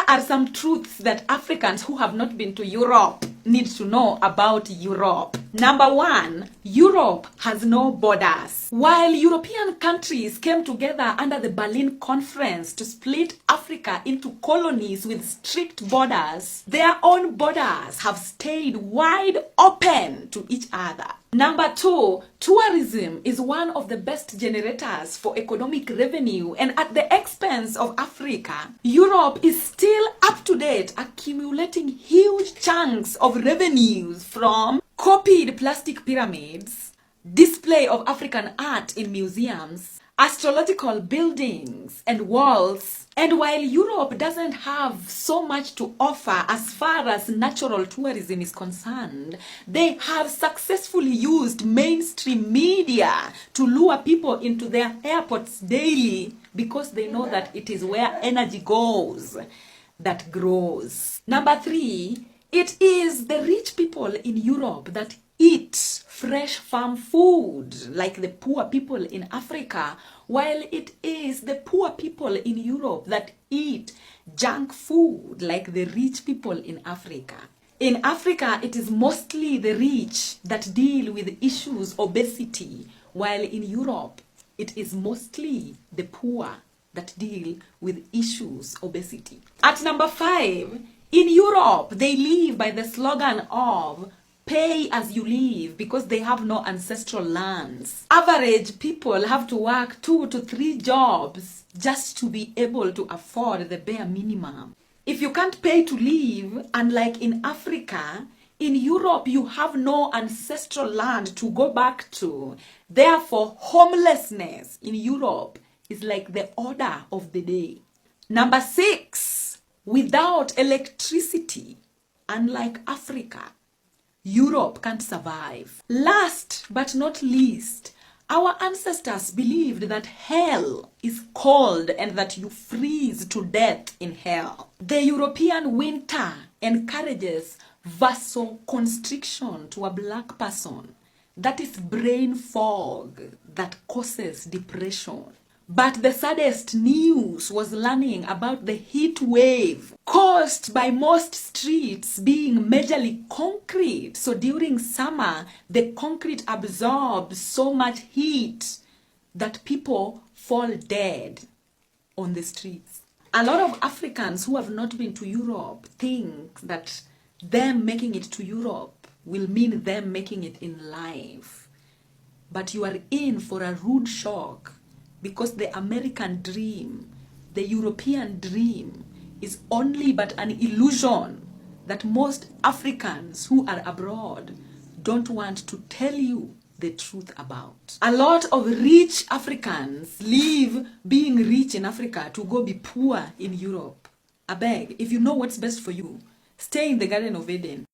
Here are some truths that Africans who have not been to Europe need to know about Europe. Number one, Europe has no borders. While European countries came together under the Berlin Conference to split Africa into colonies with strict borders, their own borders have stayed wide open to each other. Number two, tourism is one of the best generators for economic revenue, and at the expense of Africa, Europe is still up to date, accumulating huge chunks of revenues from copied plastic pyramids, display of African art in museums, astrological buildings and walls. And while Europe doesn't have so much to offer as far as natural tourism is concerned, they have successfully used mainstream media to lure people into their airports daily because they know that it is where energy goes that grows. Number three, it is the rich people in Europe that eat fresh farm food like the poor people in Africa, while it is the poor people in Europe that eat junk food like the rich people in Africa. In Africa, it is mostly the rich that deal with issues obesity, while in Europe, it is mostly the poor that deal with issues obesity. At number five, in Europe, they live by the slogan of pay as you live because they have no ancestral lands. Average people have to work 2 to 3 jobs just to be able to afford the bare minimum. If you can't pay to live, unlike in Africa, in Europe you have no ancestral land to go back to. Therefore, homelessness in Europe is like the order of the day. Number six, without electricity, unlike Africa, Europe can't survive. Last but not least, our ancestors believed that hell is cold and that you freeze to death in hell. The European winter encourages vasoconstriction to a black person. That is brain fog that causes depression. But the saddest news was learning about the heat wave caused by most streets being majorly concrete. So during summer, the concrete absorbs so much heat that people fall dead on the streets. A lot of Africans who have not been to Europe think that them making it to Europe will mean them making it in life. But you are in for a rude shock. Because the American dream, the European dream, is only but an illusion that most Africans who are abroad don't want to tell you the truth about. A lot of rich Africans leave being rich in Africa to go be poor in Europe. I beg, if you know what's best for you, stay in the Garden of Eden.